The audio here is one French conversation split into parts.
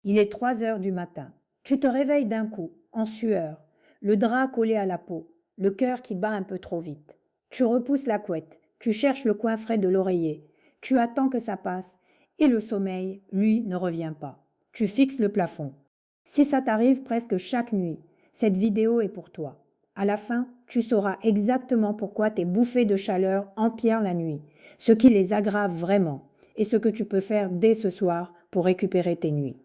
Il est 3 heures du matin. Tu te réveilles d'un coup, en sueur, le drap collé à la peau, le cœur qui bat un peu trop vite. Tu repousses la couette, tu cherches le coin frais de l'oreiller, tu attends que ça passe, et le sommeil, lui, ne revient pas. Tu fixes le plafond. Si ça t'arrive presque chaque nuit, cette vidéo est pour toi. À la fin, tu sauras exactement pourquoi tes bouffées de chaleur empirent la nuit, ce qui les aggrave vraiment, et ce que tu peux faire dès ce soir pour récupérer tes nuits.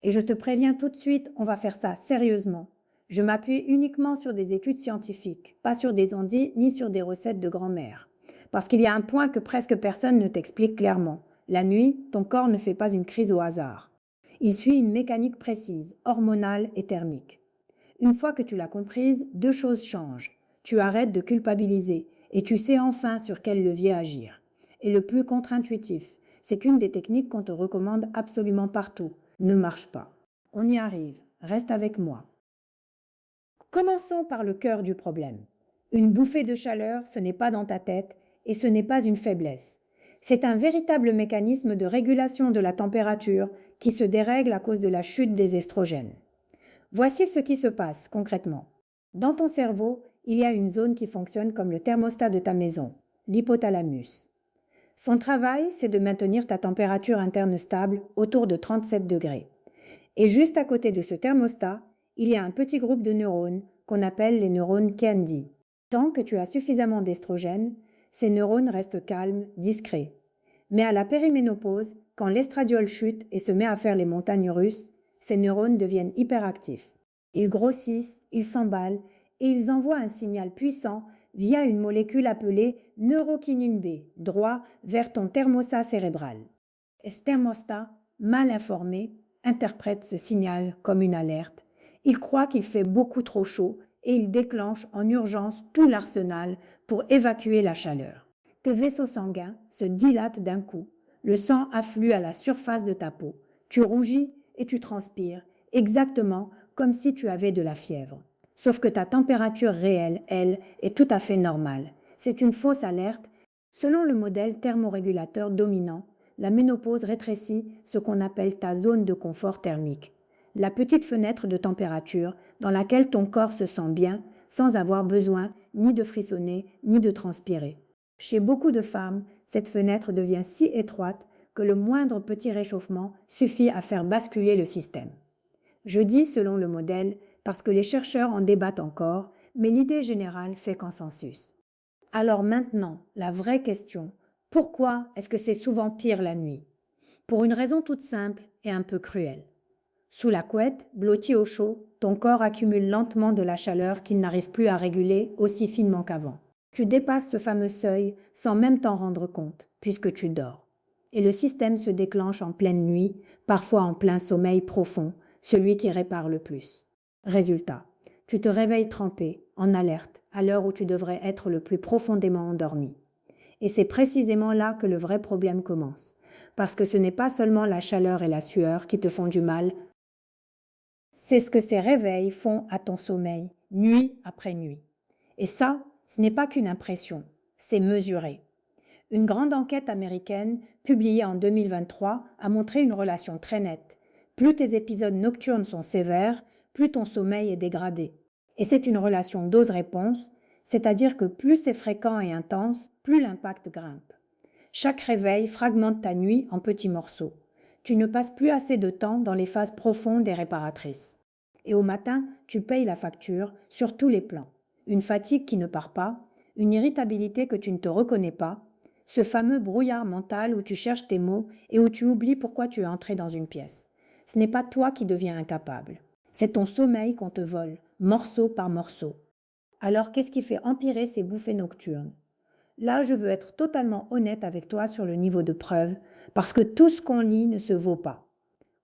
Et je te préviens tout de suite, on va faire ça sérieusement. Je m'appuie uniquement sur des études scientifiques, pas sur des ondits ni sur des recettes de grand-mère. Parce qu'il y a un point que presque personne ne t'explique clairement. La nuit, ton corps ne fait pas une crise au hasard. Il suit une mécanique précise, hormonale et thermique. Une fois que tu l'as comprise, deux choses changent. Tu arrêtes de culpabiliser et tu sais enfin sur quel levier agir. Et le plus contre-intuitif, c'est qu'une des techniques qu'on te recommande absolument partout ne marche pas. On y arrive, reste avec moi. Commençons par le cœur du problème. Une bouffée de chaleur, ce n'est pas dans ta tête et ce n'est pas une faiblesse. C'est un véritable mécanisme de régulation de la température qui se dérègle à cause de la chute des estrogènes. Voici ce qui se passe concrètement. Dans ton cerveau, il y a une zone qui fonctionne comme le thermostat de ta maison, l'hypothalamus. Son travail, c'est de maintenir ta température interne stable autour de 37 degrés. Et juste à côté de ce thermostat, il y a un petit groupe de neurones qu'on appelle les neurones Candy. Tant que tu as suffisamment d'estrogène, ces neurones restent calmes, discrets. Mais à la périménopause, quand l'estradiol chute et se met à faire les montagnes russes, ces neurones deviennent hyperactifs. Ils grossissent, ils s'emballent et ils envoient un signal puissant via une molécule appelée neurokinine B, droit vers ton thermostat cérébral. Et ce thermostat, mal informé, interprète ce signal comme une alerte. Il croit qu'il fait beaucoup trop chaud et il déclenche en urgence tout l'arsenal pour évacuer la chaleur. Tes vaisseaux sanguins se dilatent d'un coup. Le sang afflue à la surface de ta peau. Tu rougis et tu transpires, exactement comme si tu avais de la fièvre. Sauf que ta température réelle, elle, est tout à fait normale. C'est une fausse alerte. Selon le modèle thermorégulateur dominant, la ménopause rétrécit ce qu'on appelle ta zone de confort thermique, la petite fenêtre de température dans laquelle ton corps se sent bien sans avoir besoin ni de frissonner ni de transpirer. Chez beaucoup de femmes, cette fenêtre devient si étroite que le moindre petit réchauffement suffit à faire basculer le système. Je dis selon le modèle parce que les chercheurs en débattent encore, mais l'idée générale fait consensus. Alors maintenant, la vraie question, pourquoi est-ce que c'est souvent pire la nuit? Pour une raison toute simple et un peu cruelle. Sous la couette, blotti au chaud, ton corps accumule lentement de la chaleur qu'il n'arrive plus à réguler aussi finement qu'avant. Tu dépasses ce fameux seuil sans même t'en rendre compte, puisque tu dors. Et le système se déclenche en pleine nuit, parfois en plein sommeil profond, celui qui répare le plus. Résultat, tu te réveilles trempé, en alerte, à l'heure où tu devrais être le plus profondément endormi. Et c'est précisément là que le vrai problème commence, parce que ce n'est pas seulement la chaleur et la sueur qui te font du mal, c'est ce que ces réveils font à ton sommeil, nuit après nuit. Et ça, ce n'est pas qu'une impression, c'est mesuré. Une grande enquête américaine, publiée en 2023, a montré une relation très nette. Plus tes épisodes nocturnes sont sévères, plus ton sommeil est dégradé. Et c'est une relation dose-réponse, c'est-à-dire que plus c'est fréquent et intense, plus l'impact grimpe. Chaque réveil fragmente ta nuit en petits morceaux. Tu ne passes plus assez de temps dans les phases profondes et réparatrices. Et au matin, tu payes la facture sur tous les plans. Une fatigue qui ne part pas, une irritabilité que tu ne te reconnais pas, ce fameux brouillard mental où tu cherches tes mots et où tu oublies pourquoi tu es entré dans une pièce. Ce n'est pas toi qui deviens incapable. C'est ton sommeil qu'on te vole, morceau par morceau. Alors qu'est-ce qui fait empirer ces bouffées nocturnes? Là, je veux être totalement honnête avec toi sur le niveau de preuve, parce que tout ce qu'on lit ne se vaut pas.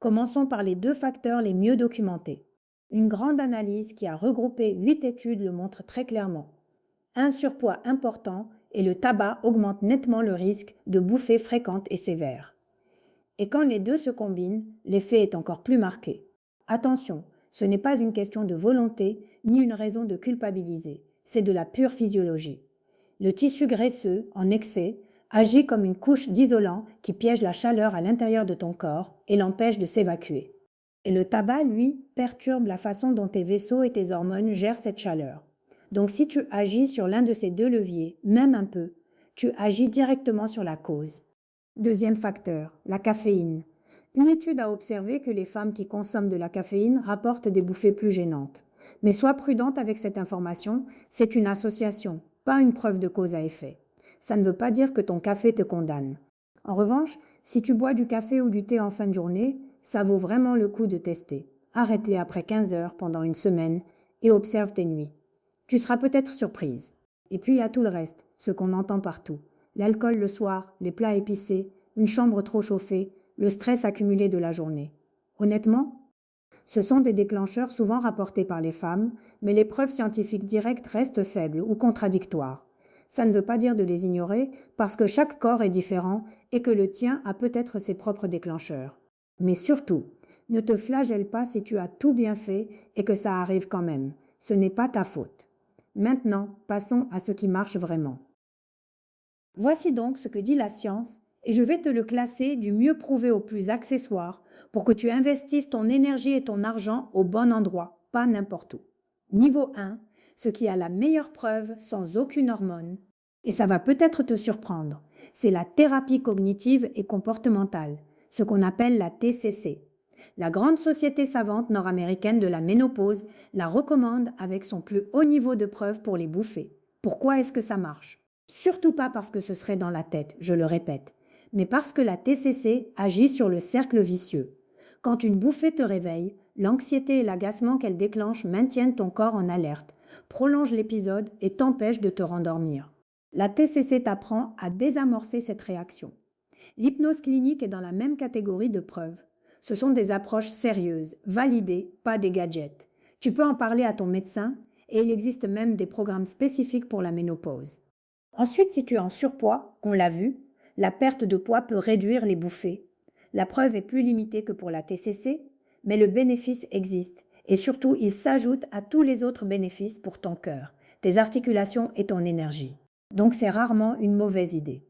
Commençons par les deux facteurs les mieux documentés. Une grande analyse qui a regroupé 8 études le montre très clairement. Un surpoids important et le tabac augmente nettement le risque de bouffées fréquentes et sévères. Et quand les deux se combinent, l'effet est encore plus marqué. Attention, ce n'est pas une question de volonté ni une raison de culpabiliser, c'est de la pure physiologie. Le tissu graisseux, en excès, agit comme une couche d'isolant qui piège la chaleur à l'intérieur de ton corps et l'empêche de s'évacuer. Et le tabac, lui, perturbe la façon dont tes vaisseaux et tes hormones gèrent cette chaleur. Donc si tu agis sur l'un de ces deux leviers, même un peu, tu agis directement sur la cause. Deuxième facteur, la caféine. Une étude a observé que les femmes qui consomment de la caféine rapportent des bouffées plus gênantes. Mais sois prudente avec cette information, c'est une association, pas une preuve de cause à effet. Ça ne veut pas dire que ton café te condamne. En revanche, si tu bois du café ou du thé en fin de journée, ça vaut vraiment le coup de tester. Arrête-les après 15 heures pendant une semaine et observe tes nuits. Tu seras peut-être surprise. Et puis il y a tout le reste, ce qu'on entend partout. L'alcool le soir, les plats épicés, une chambre trop chauffée, le stress accumulé de la journée. Honnêtement, ce sont des déclencheurs souvent rapportés par les femmes, mais les preuves scientifiques directes restent faibles ou contradictoires. Ça ne veut pas dire de les ignorer, parce que chaque corps est différent et que le tien a peut-être ses propres déclencheurs. Mais surtout, ne te flagelle pas si tu as tout bien fait et que ça arrive quand même. Ce n'est pas ta faute. Maintenant, passons à ce qui marche vraiment. Voici donc ce que dit la science, et je vais te le classer du mieux prouvé au plus accessoire pour que tu investisses ton énergie et ton argent au bon endroit, pas n'importe où. Niveau 1, ce qui a la meilleure preuve sans aucune hormone, et ça va peut-être te surprendre, c'est la thérapie cognitive et comportementale, ce qu'on appelle la TCC. La grande société savante nord-américaine de la ménopause la recommande avec son plus haut niveau de preuve pour les bouffées. Pourquoi est-ce que ça marche? Surtout pas parce que ce serait dans la tête, je le répète, mais parce que la TCC agit sur le cercle vicieux. Quand une bouffée te réveille, l'anxiété et l'agacement qu'elle déclenche maintiennent ton corps en alerte, prolongent l'épisode et t'empêchent de te rendormir. La TCC t'apprend à désamorcer cette réaction. L'hypnose clinique est dans la même catégorie de preuves. Ce sont des approches sérieuses, validées, pas des gadgets. Tu peux en parler à ton médecin et il existe même des programmes spécifiques pour la ménopause. Ensuite, si tu es en surpoids, on l'a vu, la perte de poids peut réduire les bouffées. La preuve est plus limitée que pour la TCC, mais le bénéfice existe et surtout il s'ajoute à tous les autres bénéfices pour ton cœur, tes articulations et ton énergie. Donc c'est rarement une mauvaise idée.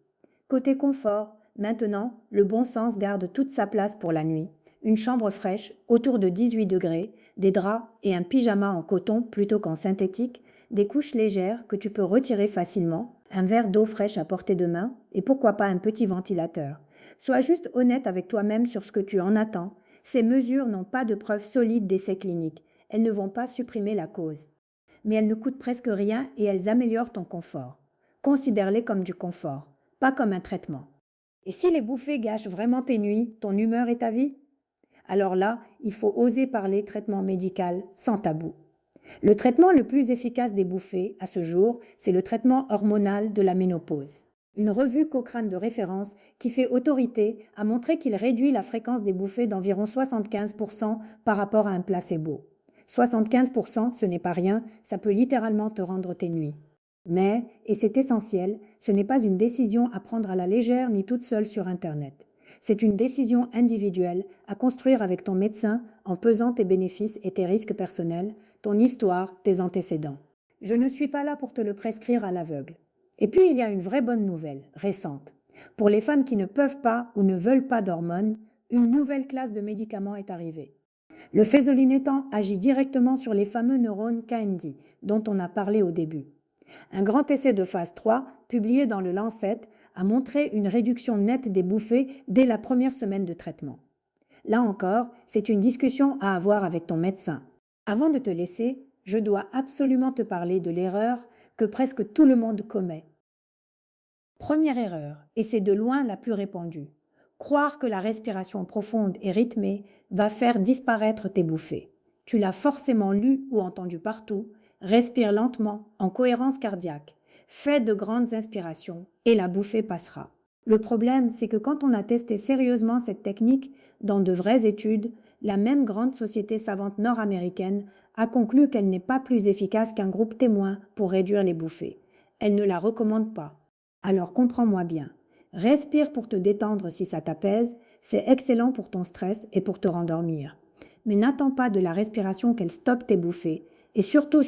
Côté confort, maintenant, le bon sens garde toute sa place pour la nuit. Une chambre fraîche, autour de 18 degrés, des draps et un pyjama en coton plutôt qu'en synthétique, des couches légères que tu peux retirer facilement, un verre d'eau fraîche à portée de main et pourquoi pas un petit ventilateur. Sois juste honnête avec toi-même sur ce que tu en attends. Ces mesures n'ont pas de preuves solides d'essais cliniques. Elles ne vont pas supprimer la cause. Mais elles ne coûtent presque rien et elles améliorent ton confort. Considère-les comme du confort, pas comme un traitement. Et si les bouffées gâchent vraiment tes nuits, ton humeur et ta vie? Alors là, il faut oser parler traitement médical sans tabou. Le traitement le plus efficace des bouffées, à ce jour, c'est le traitement hormonal de la ménopause. Une revue Cochrane de référence qui fait autorité a montré qu'il réduit la fréquence des bouffées d'environ 75% par rapport à un placebo. 75%, ce n'est pas rien, ça peut littéralement te rendre tes nuits. Mais, et c'est essentiel, ce n'est pas une décision à prendre à la légère ni toute seule sur Internet. C'est une décision individuelle à construire avec ton médecin en pesant tes bénéfices et tes risques personnels, ton histoire, tes antécédents. Je ne suis pas là pour te le prescrire à l'aveugle. Et puis il y a une vraie bonne nouvelle, récente. Pour les femmes qui ne peuvent pas ou ne veulent pas d'hormones, une nouvelle classe de médicaments est arrivée. Le fezolinetant agit directement sur les fameux neurones KND, dont on a parlé au début. Un grand essai de phase 3, publié dans le Lancet, a montré une réduction nette des bouffées dès la première semaine de traitement. Là encore, c'est une discussion à avoir avec ton médecin. Avant de te laisser, je dois absolument te parler de l'erreur que presque tout le monde commet. Première erreur, et c'est de loin la plus répandue. Croire que la respiration profonde et rythmée va faire disparaître tes bouffées. Tu l'as forcément lu ou entendu partout. Respire lentement, en cohérence cardiaque. Fais de grandes inspirations et la bouffée passera. Le problème, c'est que quand on a testé sérieusement cette technique dans de vraies études, la même grande société savante nord-américaine a conclu qu'elle n'est pas plus efficace qu'un groupe témoin pour réduire les bouffées. Elle ne la recommande pas. Alors comprends-moi bien. Respire pour te détendre si ça t'apaise, c'est excellent pour ton stress et pour te rendormir. Mais n'attends pas de la respiration qu'elle stoppe tes bouffées. Et surtout,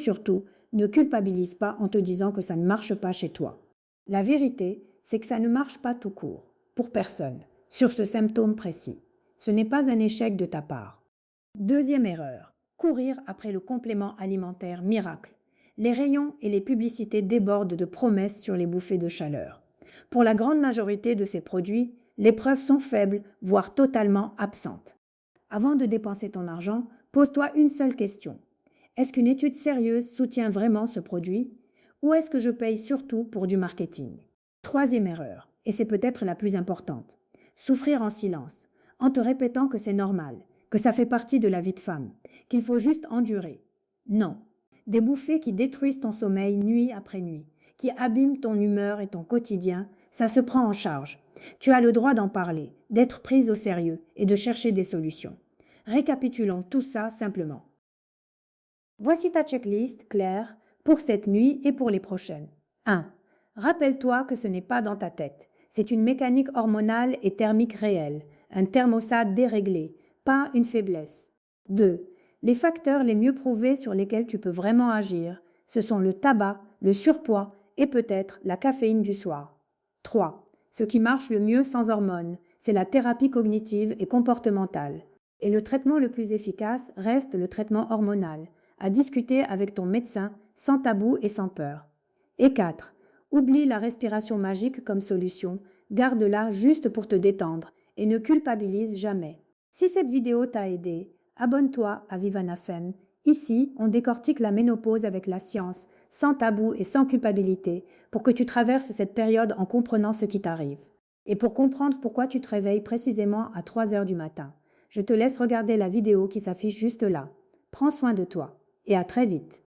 ne culpabilise pas en te disant que ça ne marche pas chez toi. La vérité, c'est que ça ne marche pas tout court, pour personne, sur ce symptôme précis. Ce n'est pas un échec de ta part. Deuxième erreur, courir après le complément alimentaire miracle. Les rayons et les publicités débordent de promesses sur les bouffées de chaleur. Pour la grande majorité de ces produits, les preuves sont faibles, voire totalement absentes. Avant de dépenser ton argent, pose-toi une seule question. Est-ce qu'une étude sérieuse soutient vraiment ce produit? Ou est-ce que je paye surtout pour du marketing? Troisième erreur, et c'est peut-être la plus importante. Souffrir en silence, en te répétant que c'est normal, que ça fait partie de la vie de femme, qu'il faut juste endurer. Non. Des bouffées qui détruisent ton sommeil nuit après nuit, qui abîment ton humeur et ton quotidien, ça se prend en charge. Tu as le droit d'en parler, d'être prise au sérieux et de chercher des solutions. Récapitulons tout ça simplement. Voici ta checklist claire pour cette nuit et pour les prochaines. 1. Rappelle-toi que ce n'est pas dans ta tête. C'est une mécanique hormonale et thermique réelle, un thermostat déréglé, pas une faiblesse. 2. Les facteurs les mieux prouvés sur lesquels tu peux vraiment agir, ce sont le tabac, le surpoids et peut-être la caféine du soir. 3. Ce qui marche le mieux sans hormones, c'est la thérapie cognitive et comportementale. Et le traitement le plus efficace reste le traitement hormonal, à discuter avec ton médecin sans tabou et sans peur. Et 4. Oublie la respiration magique comme solution, garde-la juste pour te détendre et ne culpabilise jamais. Si cette vidéo t'a aidé, abonne-toi à Vivana Femme. Ici, on décortique la ménopause avec la science, sans tabou et sans culpabilité, pour que tu traverses cette période en comprenant ce qui t'arrive. Et pour comprendre pourquoi tu te réveilles précisément à 3 heures du matin, je te laisse regarder la vidéo qui s'affiche juste là. Prends soin de toi et à très vite.